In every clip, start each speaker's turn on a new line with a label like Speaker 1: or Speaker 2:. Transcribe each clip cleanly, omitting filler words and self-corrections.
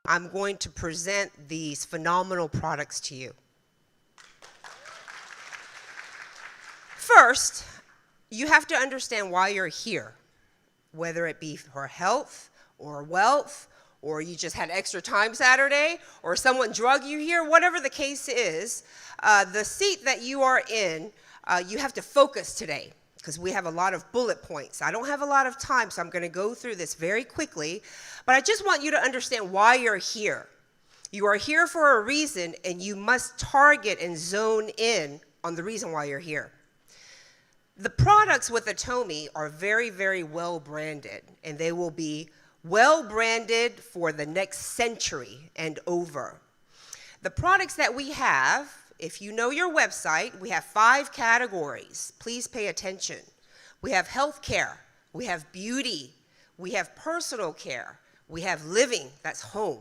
Speaker 1: I'm going to present these phenomenal products to you. First, you have to understand why you're here, whether it be for health or wealth, or you just had extra time Saturday, or someone drug you here, whatever the case is, the seat that you are in, you have to focus today, because we have a lot of bullet points. I don't have a lot of time, so I'm going to go through this very quickly, but I just want you to understand why you're here. You are here for a reason, and you must target and zone in on the reason why you're here. The products with Atomy are very, very well branded, and they will be well branded for the next century and over. The products that we have, if you know your website, we have 5 categories. Please pay attention. We have healthcare, we have beauty, we have personal care, we have living, that's home,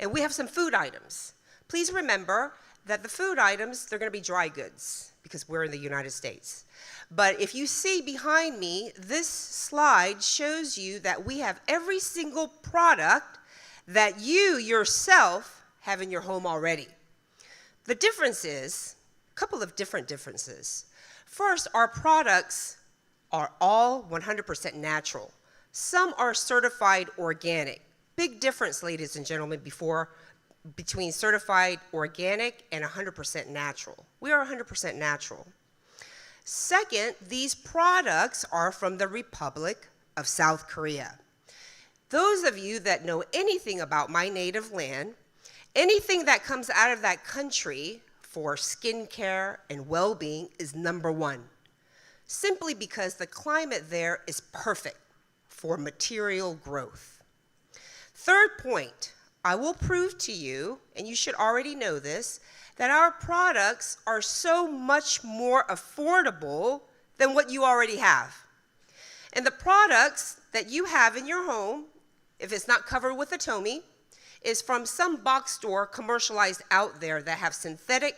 Speaker 1: and we have some food items. Please remember that the food items, they're going to be dry goods because we're in the United States. But if you see behind me, this slide shows you that we have every single product that you yourself have in your home already. The difference is, a couple of different differences. First, our products are all 100% natural. Some are certified organic. Big difference, ladies and gentlemen, between certified organic and 100% natural. We are 100% natural. Second, these products are from the Republic of South Korea. Those of you that know anything about my native land, anything that comes out of that country for skincare and well-being is #1, simply because the climate there is perfect for material growth. Third point, I will prove to you, and you should already know this, that our products are so much more affordable than what you already have. And the products that you have in your home, if it's not covered with Atomy, is from some box store commercialized out there that have synthetic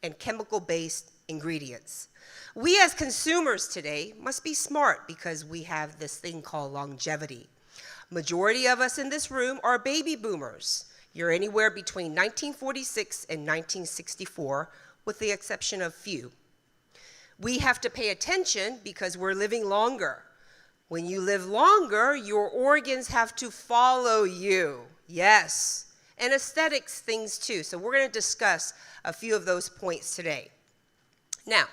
Speaker 1: and chemical-based ingredients. We as consumers today must be smart because we have this thing called longevity. Majority of us in this room are baby boomers. You're anywhere between 1946 and 1964, with the exception of few. We have to pay attention because we're living longer. When you live longer, your organs have to follow you. Yes, and aesthetics things too. So we're going to discuss a few of those points today. Now,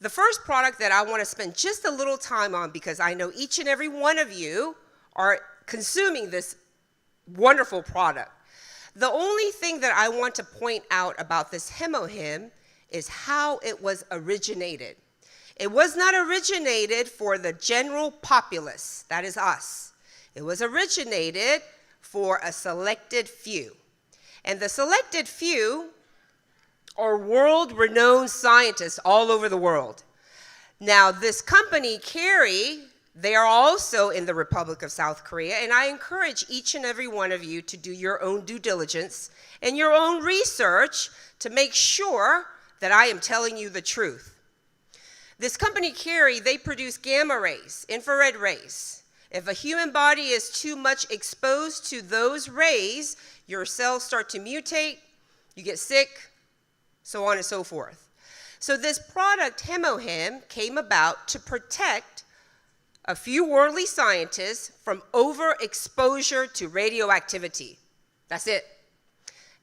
Speaker 1: the first product that I want to spend just a little time on, because I know each and every one of you are consuming this wonderful product. The only thing that I want to point out about this hemohim is how it was originated. It was not originated for the general populace, that is us. It was originated for a selected few. And the selected few are world-renowned scientists all over the world. Now, this company, Kerry, they are also in the Republic of South Korea, and I encourage each and every one of you to do your own due diligence and your own research to make sure that I am telling you the truth. This company, Kerry, they produce gamma rays, infrared rays. If a human body is too much exposed to those rays, your cells start to mutate, you get sick, so on and so forth. So this product, hemohim, came about to protect a few worldly scientists from overexposure to radioactivity. That's it.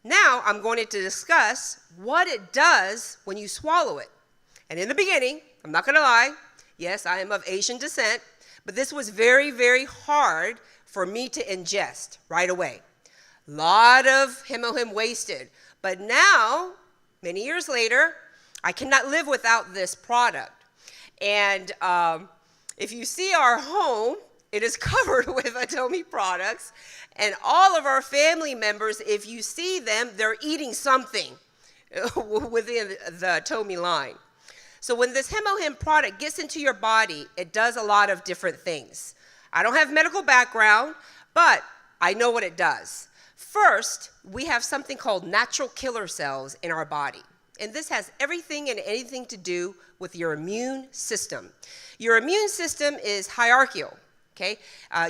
Speaker 1: Now I'm going to discuss what it does when you swallow it. And in the beginning, I'm not going to lie, yes, I am of Asian descent, but this was very, very hard for me to ingest right away. A lot of hemohim wasted. But now, many years later, I cannot live without this product. And if you see our home, it is covered with Atomy products. And all of our family members, if you see them, they're eating something within the Atomy line. So when this hemohim product gets into your body, it does a lot of different things. I don't have medical background, but I know what it does. First, we have something called natural killer cells in our body. And this has everything and anything to do with your immune system. Your immune system is hierarchical. Okay,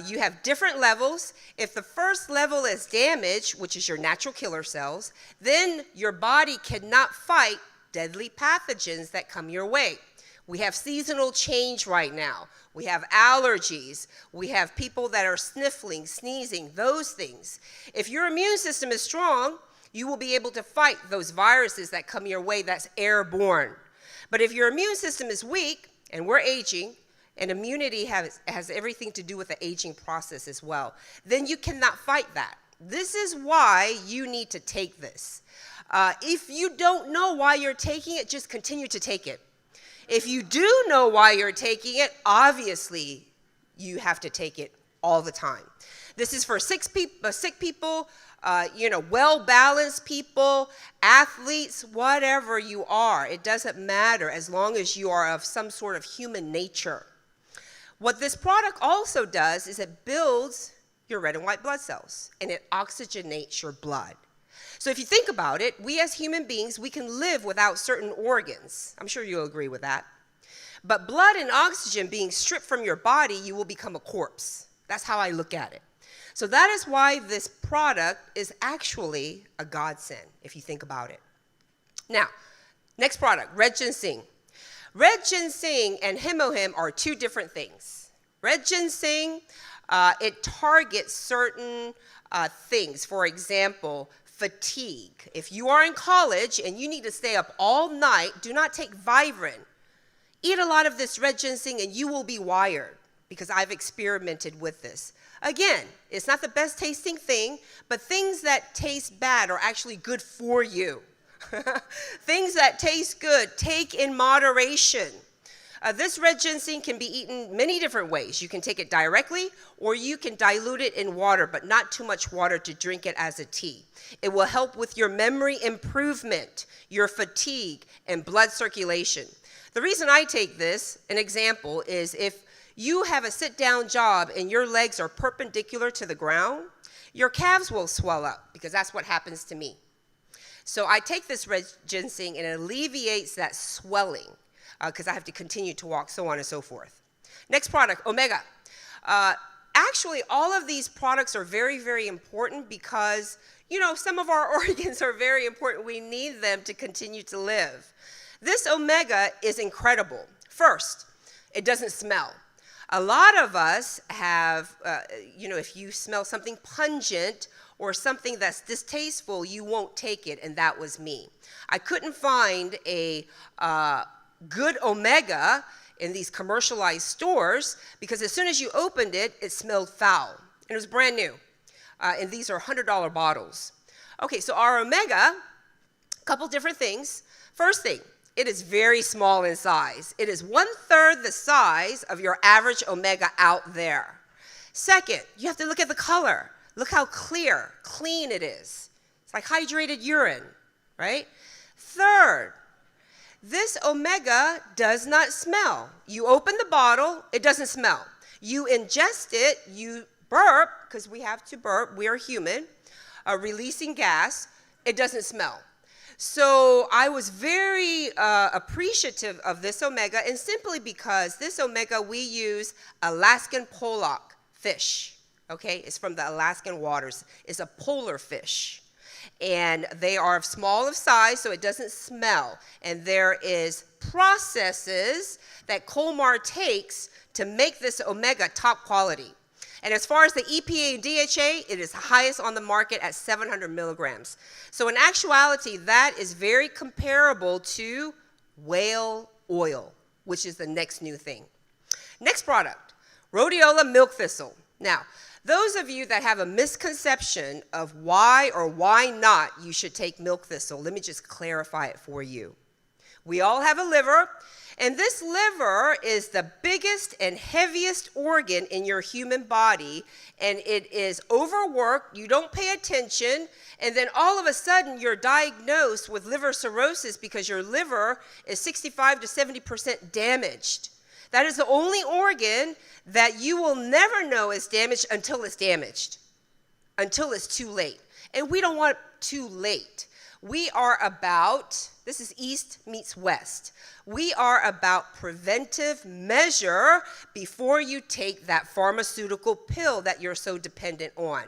Speaker 1: you have different levels. If the first level is damaged, which is your natural killer cells, then your body cannot fight deadly pathogens that come your way. We have seasonal change right now. We have allergies. We have people that are sniffling, sneezing, those things. If your immune system is strong, you will be able to fight those viruses that come your way that's airborne. But if your immune system is weak, and we're aging, and immunity has everything to do with the aging process as well, then you cannot fight that. This is why you need to take this. If you don't know why you're taking it, just continue to take it. If you do know why you're taking it, obviously you have to take it all the time. This is for sick people, well-balanced people, athletes, whatever you are. It doesn't matter as long as you are of some sort of human nature. What this product also does is it builds your red and white blood cells, and it oxygenates your blood. So if you think about it, we as human beings, we can live without certain organs. I'm sure you'll agree with that. But blood and oxygen being stripped from your body, you will become a corpse. That's how I look at it. So that is why this product is actually a godsend, if you think about it. Now, next product, red ginseng. Red ginseng and hemohim are two different things. Red ginseng, it targets certain things. For example, fatigue. If you are in college and you need to stay up all night, do not take Vibrant. Eat a lot of this red ginseng and you will be wired, because I've experimented with this. Again, it's not the best tasting thing, but things that taste bad are actually good for you. Things that taste good, take in moderation. This red ginseng can be eaten many different ways. You can take it directly, or you can dilute it in water, but not too much water to drink it as a tea. It will help with your memory improvement, your fatigue, and blood circulation. The reason I take this, an example, is if you have a sit-down job and your legs are perpendicular to the ground, your calves will swell up, because that's what happens to me. So I take this red ginseng and it alleviates that swelling, because I have to continue to walk, so on and so forth. Next product, omega. Actually, all of these products are very, very important because, some of our organs are very important. We need them to continue to live. This omega is incredible. First, it doesn't smell. A lot of us have, if you smell something pungent or something that's distasteful, you won't take it, and that was me. I couldn't find a good omega in these commercialized stores because as soon as you opened it, it smelled foul, and it was brand new. And these are $100 bottles. Okay, so our omega, a couple different things. First thing, it is very small in size. It is 1/3 the size of your average omega out there. Second, you have to look at the color. Look how clean it is. It's like hydrated urine, right? Third, this omega does not smell. You open the bottle, it doesn't smell. You ingest it, you burp, because we have to burp, we are human, releasing gas, it doesn't smell. So I was very appreciative of this omega, and simply because this omega, we use Alaskan pollock fish, okay? It's from the Alaskan waters. It's a polar fish. And they are small of size, so it doesn't smell. And there is processes that Colmar takes to make this omega top quality. And as far as the EPA and DHA, it is highest on the market at 700 milligrams. So in actuality, that is very comparable to whale oil, which is the next new thing. Next product, rhodiola milk thistle. Now, those of you that have a misconception of why or why not you should take milk thistle, let me just clarify it for you. We all have a liver, and this liver is the biggest and heaviest organ in your human body, and it is overworked, you don't pay attention, and then all of a sudden you're diagnosed with liver cirrhosis because your liver is 65 to 70% damaged. That is the only organ that you will never know is damaged until it's damaged, until it's too late. And we don't want too late. We are about, this is East meets West. We are about preventive measure before you take that pharmaceutical pill that you're so dependent on.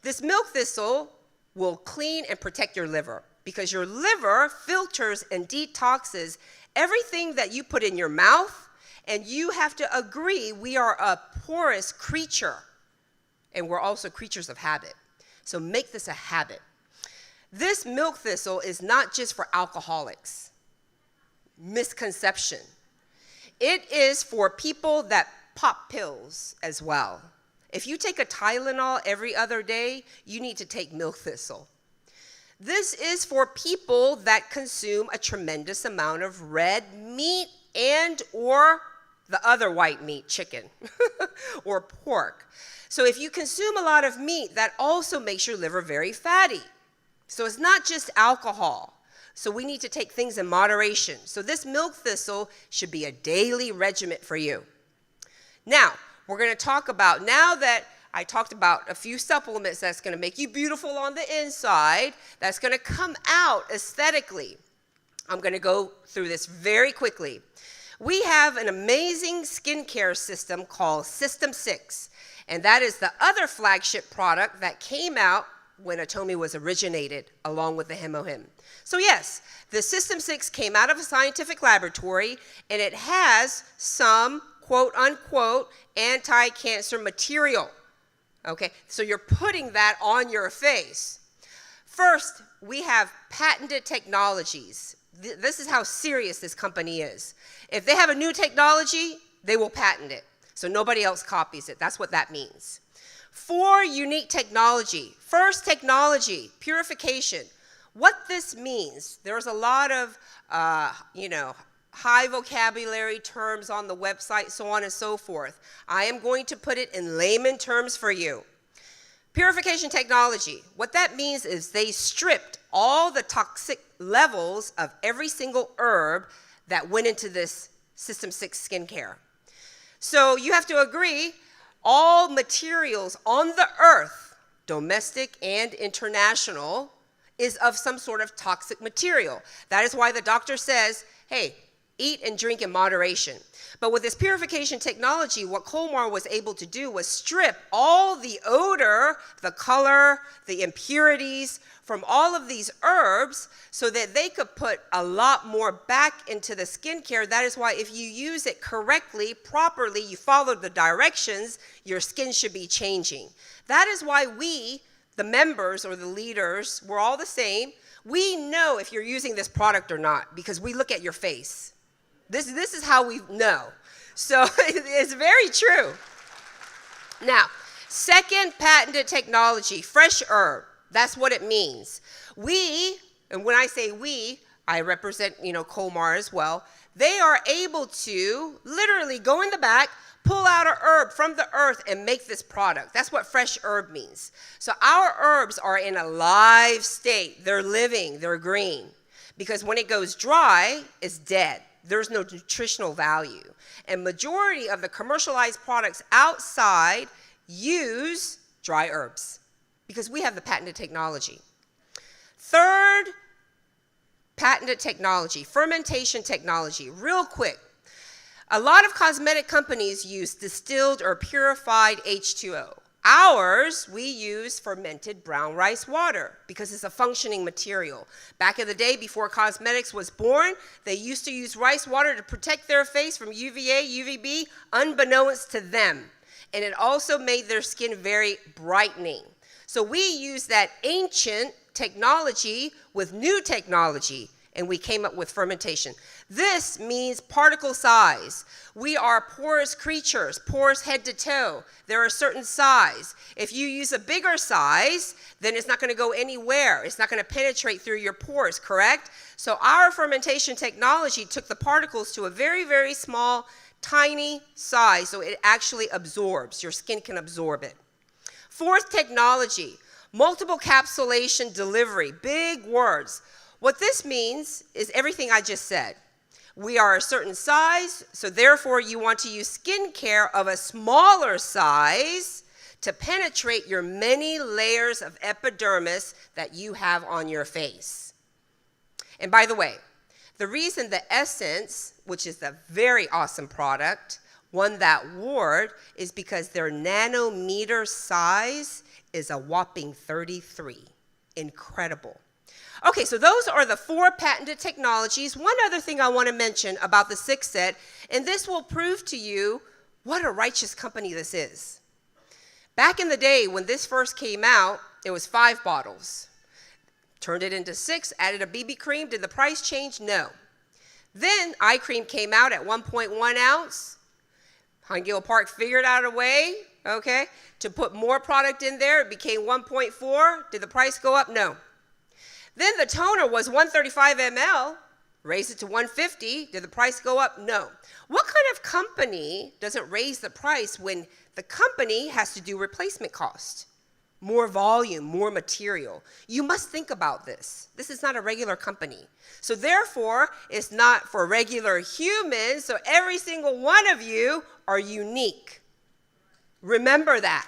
Speaker 1: This milk thistle will clean and protect your liver because your liver filters and detoxes everything that you put in your mouth, and you have to agree we are a porous creature, and we're also creatures of habit. So make this a habit. This milk thistle is not just for alcoholics. Misconception. It is for people that pop pills as well. If you take a Tylenol every other day, you need to take milk thistle. This is for people that consume a tremendous amount of red meat and or the other white meat, chicken or pork. So if you consume a lot of meat, that also makes your liver very fatty. So it's not just alcohol. So we need to take things in moderation. So this milk thistle should be a daily regimen for you. Now, we're going to talk about, now that I talked about a few supplements that's going to make you beautiful on the inside, that's going to come out aesthetically. I'm going to go through this very quickly. We have an amazing skincare system called System 6, and that is the other flagship product that came out when Atomy was originated, along with the hemohim. So yes, the System 6 came out of a scientific laboratory, and it has some quote-unquote anti-cancer material. Okay, so you're putting that on your face. First, we have patented technologies. This is how serious this company is. If they have a new technology, they will patent it, so nobody else copies it. That's what that means. 4 unique technology. First technology, purification. What this means, there's a lot of, high vocabulary terms on the website, so on and so forth. I am going to put it in layman terms for you. Purification technology, what that means is they stripped all the toxic levels of every single herb that went into this System 6 skincare. So you have to agree, all materials on the earth, domestic and international, is of some sort of toxic material. That is why the doctor says, hey, eat and drink in moderation. But with this purification technology, what Colmar was able to do was strip all the odor, the color, the impurities from all of these herbs so that they could put a lot more back into the skincare. That is why if you use it correctly, properly, you follow the directions, your skin should be changing. That is why we, the members or the leaders, we're all the same. We know if you're using this product or not because we look at your face. This is how we know. So it's very true. Now, second patented technology, fresh herb. That's what it means. We, and when I say we, I represent, Colmar as well. They are able to literally go in the back, pull out a herb from the earth and make this product. That's what fresh herb means. So our herbs are in a live state. They're living, they're green. Because when it goes dry, it's dead. There's no nutritional value. And majority of the commercialized products outside use dry herbs because we have the patented technology. Third patented technology, fermentation technology. Real quick, a lot of cosmetic companies use distilled or purified H2O. Ours, we use fermented brown rice water because it's a functioning material. Back in the day, before cosmetics was born, they used to use rice water to protect their face from UVA, UVB, unbeknownst to them. And it also made their skin very brightening. So we use that ancient technology with new technology, and we came up with fermentation. This means particle size. We are porous creatures, porous head to toe. They're a certain size. If you use a bigger size, then it's not going to go anywhere. It's not going to penetrate through your pores, correct? So our fermentation technology took the particles to a very, very small, tiny size, so it actually absorbs. Your skin can absorb it. Fourth technology, multiple capsulation delivery. Big words. What this means is everything I just said. We are a certain size, so therefore you want to use skincare of a smaller size to penetrate your many layers of epidermis that you have on your face. And by the way, the reason the Essence, which is a very awesome product, won that award is because their nanometer size is a whopping 33. Incredible. Okay, so those are the 4 patented technologies. One other thing I want to mention about the 6 set, and this will prove to you what a righteous company this is. Back in the day when this first came out, it was 5 bottles. Turned it into 6, added a BB cream. Did the price change? No. Then eye cream came out at 1.1 ounce. Hungil Park figured out a way, okay, to put more product in there. It became 1.4. Did the price go up? No. Then the toner was 135 ml, raised it to 150. Did the price go up? No. What kind of company doesn't raise the price when the company has to do replacement cost? More volume, more material. You must think about this. This is not a regular company. So therefore, it's not for regular humans, so every single one of you are unique. Remember that.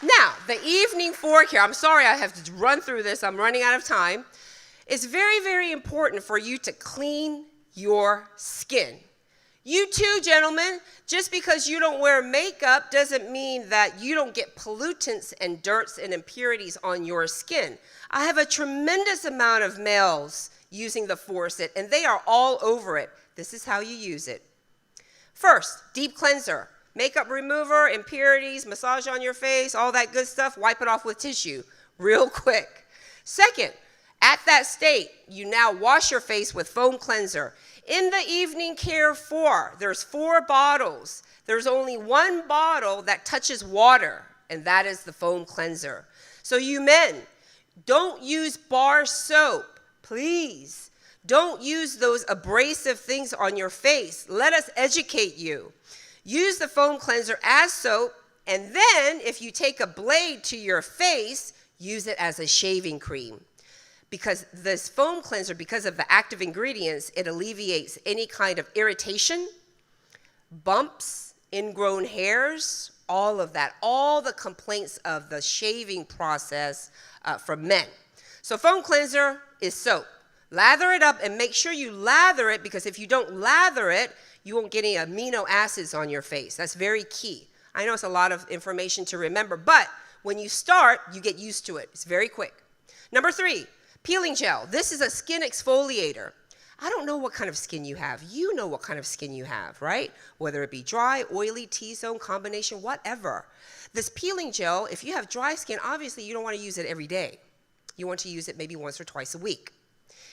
Speaker 1: Now, the evening fork here, I'm sorry I have to run through this, I'm running out of time. It's very, very important for you to clean your skin. You too, gentlemen, just because you don't wear makeup doesn't mean that you don't get pollutants and dirts and impurities on your skin. I have a tremendous amount of males using the Forcet, and they are all over it. This is how you use it. First, deep cleanser. Makeup remover, impurities, massage on your face, all that good stuff, wipe it off with tissue real quick. Second, at that state, you now wash your face with foam cleanser. In the evening care 4, there's 4 bottles. There's only 1 bottle that touches water, and that is the foam cleanser. So you men, don't use bar soap, please. Don't use those abrasive things on your face. Let us educate you. Use the foam cleanser as soap, and then if you take a blade to your face, use it as a shaving cream. Because this foam cleanser, because of the active ingredients, it alleviates any kind of irritation, bumps, ingrown hairs, all of that, all the complaints of the shaving process from men. So foam cleanser is soap. Lather it up and make sure you lather it, because if you don't lather it, you won't get any amino acids on your face. That's very key. I know it's a lot of information to remember, but when you start, you get used to it. It's very quick. Number 3, peeling gel. This is a skin exfoliator. I don't know what kind of skin you have. You know what kind of skin you have, right? Whether it be dry, oily, T-zone, combination, whatever. This peeling gel, if you have dry skin, obviously you don't want to use it every day. You want to use it maybe once or twice a week.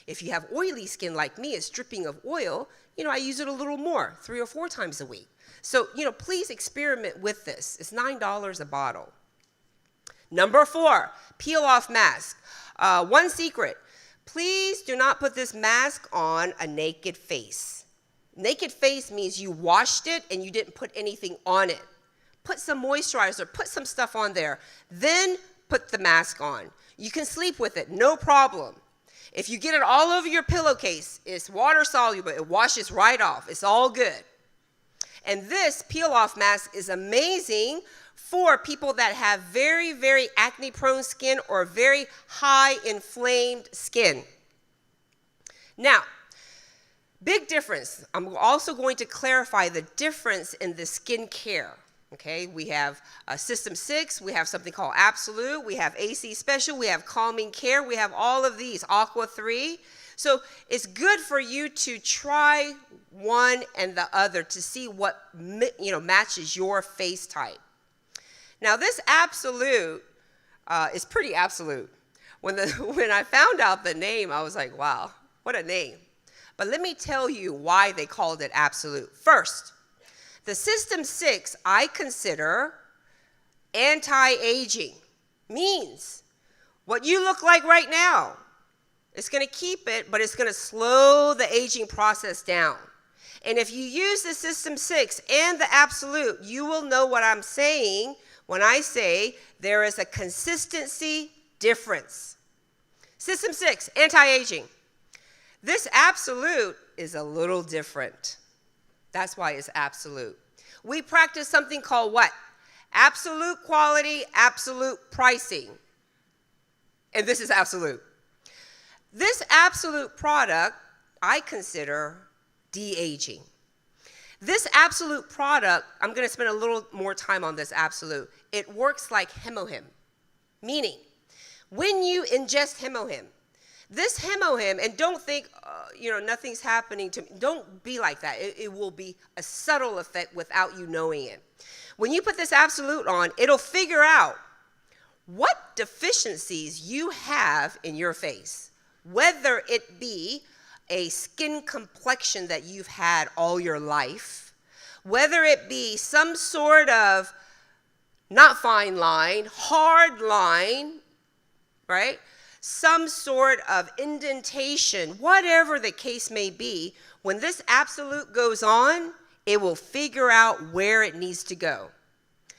Speaker 1: If you have oily skin like me, it's dripping of oil, I use it a little more, 3 or 4 times a week. So, please experiment with this. It's $9 a bottle. Number 4, peel off mask. One secret, please do not put this mask on a naked face. Naked face means you washed it and you didn't put anything on it. Put some moisturizer, put some stuff on there, then put the mask on. You can sleep with it, no problem. If you get it all over your pillowcase, it's water soluble, it washes right off, it's all good. And this peel-off mask is amazing for people that have very, very acne-prone skin or very high inflamed skin. Now, big difference. I'm also going to clarify the difference in the skin care. Okay, we have System 6, we have something called Absolute, we have AC Special, we have Calming Care, we have all of these, Aqua 3. So it's good for you to try one and the other to see what matches your face type. Now this Absolute is pretty absolute. When I found out the name, I was like, wow, what a name. But let me tell you why they called it Absolute. First, the System 6 I consider anti-aging. Means what you look like right now. It's going to keep it, but it's going to slow the aging process down. And if you use the System 6 and the Absolute, you will know what I'm saying when I say there is a consistency difference. System 6, anti-aging. This Absolute is a little different. That's why it's absolute. We practice something called what? Absolute quality, absolute pricing. And this is absolute. This absolute product, I consider de-aging. This absolute product, I'm going to spend a little more time on this absolute. It works like hemohim, meaning when you ingest hemohim, this hemohim, and don't think, nothing's happening to me. Don't be like that. It will be a subtle effect without you knowing it. When you put this absolute on, it'll figure out what deficiencies you have in your face, whether it be a skin complexion that you've had all your life, whether it be some sort of not fine line, hard line, right? Some sort of indentation, whatever the case may be, when this absolute goes on, it will figure out where it needs to go.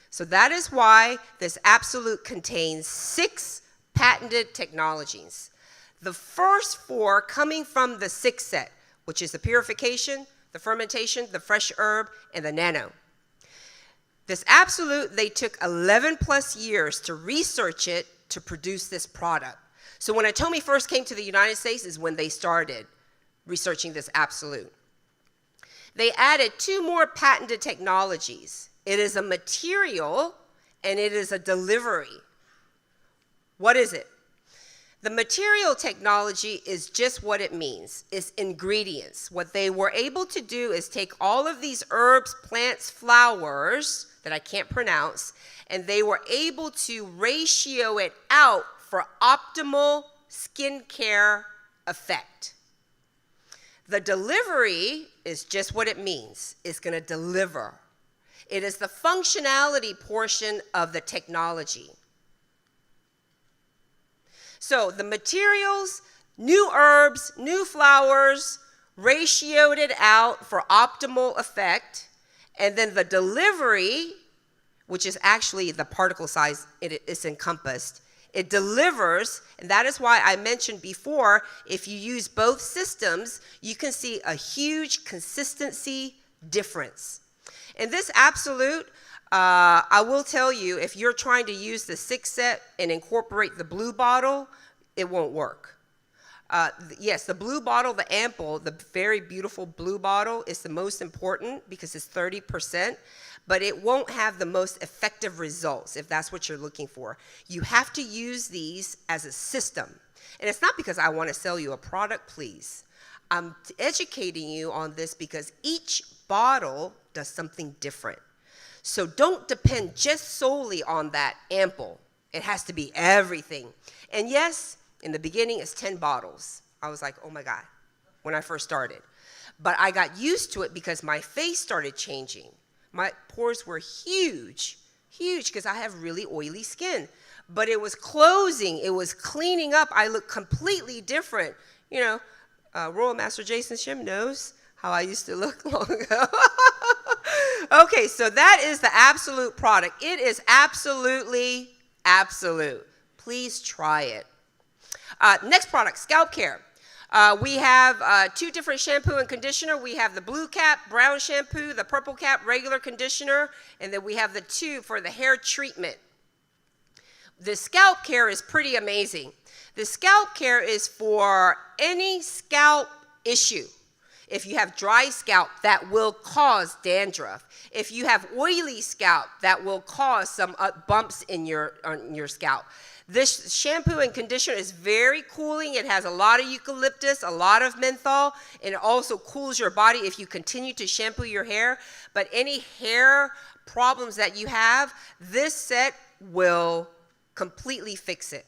Speaker 1: So that is why this absolute contains 6 patented technologies. The first 4 coming from the 6 set, which is the purification, the fermentation, the fresh herb, and the nano. This absolute, they took 11 plus years to research it to produce this product. So when Atomy first came to the United States is when they started researching this absolute. They added 2 more patented technologies. It is a material and it is a delivery. What is it? The material technology is just what it means. It's ingredients. What they were able to do is take all of these herbs, plants, flowers that I can't pronounce, and they were able to ratio it out for optimal skincare effect. The delivery is just what it means. It's going to deliver. It is the functionality portion of the technology. So the materials, new herbs, new flowers, ratioed it out for optimal effect, and then the delivery, which is actually the particle size it's encompassed, it delivers, and that is why I mentioned before, if you use both systems, you can see a huge consistency difference. And this absolute, I will tell you, if you're trying to use the 6 set and incorporate the blue bottle, it won't work. Yes, the blue bottle, the ample, the very beautiful blue bottle is the most important because it's 30%, but it won't have the most effective results if that's what you're looking for. You have to use these as a system. And it's not because I want to sell you a product, please. I'm educating you on this because each bottle does something different. So don't depend just solely on that ample. It has to be everything. And yes, in the beginning, it's 10 bottles. I was like, oh my God, when I first started. But I got used to it because my face started changing. My pores were huge, because I have really oily skin. But it was closing, it was cleaning up. I looked completely different. You know, Royal Master Jason Shim knows how I used to look long ago. Okay, so that is the absolute product. It is absolutely absolute. Please try it. Next product, scalp care. We have 2 different shampoo and conditioner. We have the blue cap, brown shampoo, the purple cap, regular conditioner, and then we have the tube for the hair treatment. The scalp care is pretty amazing. The scalp care is for any scalp issue. If you have dry scalp, that will cause dandruff. If you have oily scalp, that will cause some bumps on your scalp. This shampoo and conditioner is very cooling. It has a lot of eucalyptus, a lot of menthol, and it also cools your body if you continue to shampoo your hair. But any hair problems that you have, this set will completely fix it.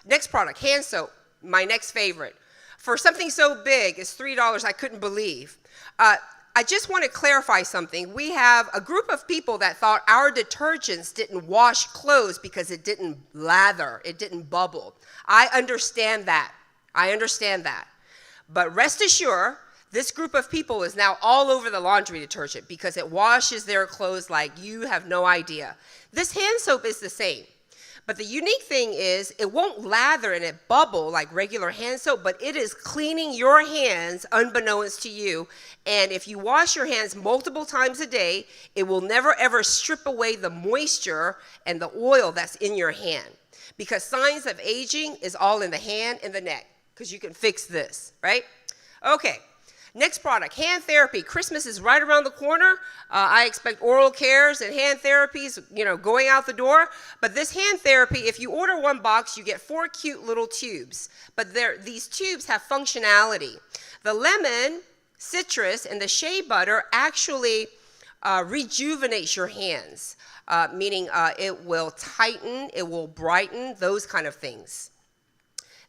Speaker 1: Next product, hand soap, my next favorite. For something so big, it's $3, I couldn't believe. I just want to clarify something. We have a group of people that thought our detergents didn't wash clothes because it didn't lather, it didn't bubble. I understand that. But rest assured, this group of people is now all over the laundry detergent because it washes their clothes like you have no idea. This hand soap is the same. But the unique thing is it won't lather and it bubble like regular hand soap, but it is cleaning your hands unbeknownst to you. And if you wash your hands multiple times a day, it will never ever strip away the moisture and the oil that's in your hand. Because signs of aging is all in the hand and the neck. because you can fix this, right? Okay. Next product, hand therapy. Christmas is right around the corner. I expect oral cares and hand therapies, going out the door. But this hand therapy, if you order one box, you get 4 cute little tubes. But these tubes have functionality. The lemon, citrus, and the shea butter actually rejuvenates your hands, meaning it will tighten, it will brighten, those kind of things.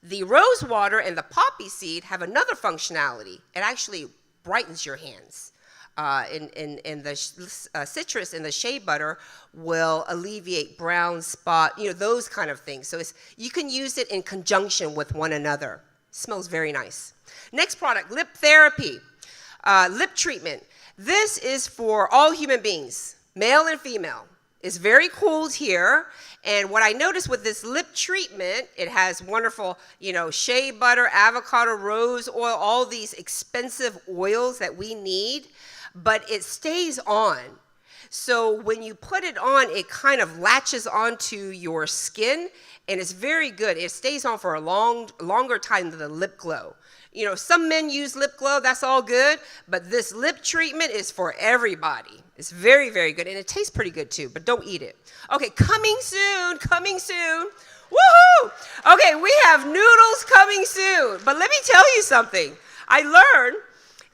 Speaker 1: The rose water and the poppy seed have another functionality. It actually brightens your hands. And the citrus and the shea butter will alleviate brown spot, those kind of things. So you can use it in conjunction with one another. It smells very nice. Next product, lip therapy, lip treatment. This is for all human beings, male and female. It's very cold here. And what I noticed with this lip treatment, it has wonderful, shea butter, avocado, rose oil, all these expensive oils that we need, but it stays on. So when you put it on, it kind of latches onto your skin, and it's very good. It stays on for a longer time than the lip glow. Some men use lip glow, that's all good, but this lip treatment is for everybody. It's very, very good, and it tastes pretty good too, but don't eat it. Okay, coming soon. Woohoo! Okay, we have noodles coming soon, but let me tell you something. I learned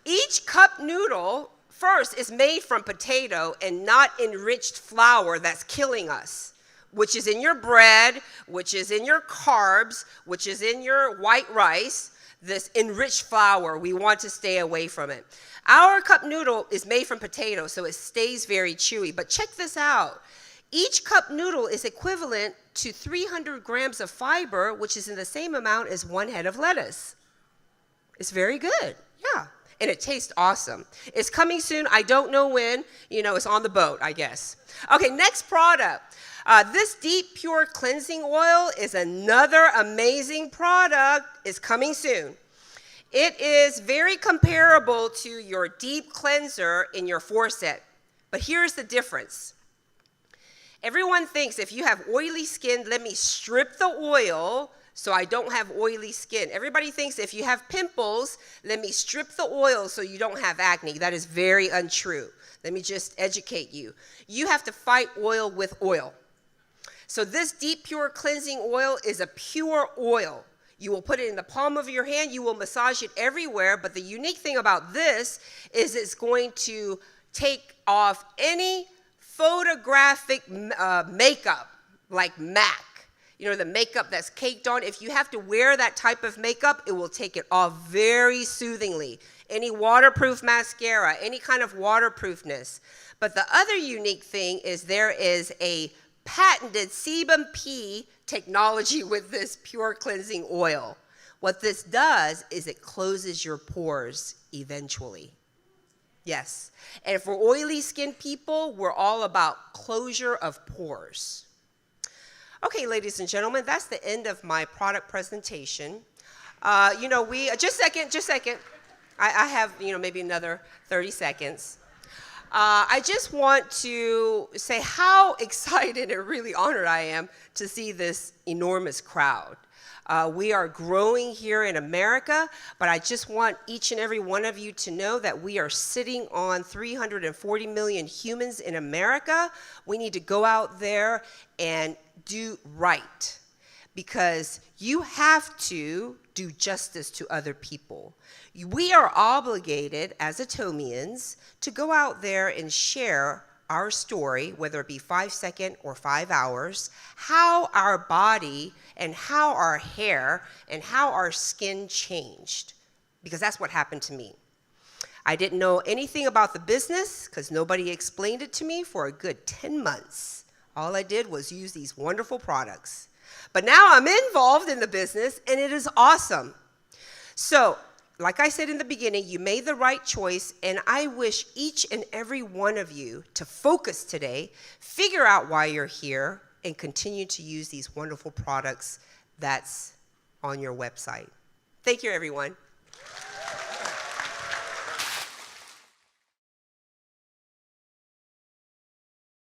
Speaker 1: each cup noodle first is made from potato and not enriched flour that's killing us, which is in your bread, which is in your carbs, which is in your white rice. This enriched flour, we want to stay away from it. Our cup noodle is made from potato, so it stays very chewy. But check this out. Each cup noodle is equivalent to 300 grams of fiber, which is in the same amount as 1 head of lettuce. It's very good, yeah. And it tastes awesome. It's coming soon. I don't know when. It's on the boat, I guess. Okay, next product. This deep, pure cleansing oil is another amazing product. It's coming soon. It is very comparable to your deep cleanser in your Forset. But here's the difference. Everyone thinks if you have oily skin, let me strip the oil so I don't have oily skin. Everybody thinks if you have pimples, let me strip the oil so you don't have acne. That is very untrue. Let me just educate you. You have to fight oil with oil. So this deep, pure cleansing oil is a pure oil. You will put it in the palm of your hand. You will massage it everywhere. But the unique thing about this is it's going to take off any photographic makeup like MAC. The makeup that's caked on. If you have to wear that type of makeup, it will take it off very soothingly. Any waterproof mascara, any kind of waterproofness. But the other unique thing is there is a patented sebum P technology with this pure cleansing oil. What this does is it closes your pores eventually. Yes. And for oily skin people, we're all about closure of pores. Okay, ladies and gentlemen, that's the end of my product presentation. Just a second. I have, maybe another 30 seconds. I just want to say how excited and really honored I am to see this enormous crowd. We are growing here in America, but I just want each and every one of you to know that we are sitting on 340 million humans in America. We need to go out there and do right, because you have to do justice to other people. We are obligated as Atomians to go out there and share our story, whether it be 5 seconds or 5 hours, how our body and how our hair and how our skin changed, because that's what happened to me. I didn't know anything about the business because nobody explained it to me for a good 10 months. All I did was use these wonderful products. But now I'm involved in the business, and it is awesome. So, like I said in the beginning, you made the right choice, and I wish each and every one of you to focus today, figure out why you're here, and continue to use these wonderful products that's on your website. Thank you, everyone.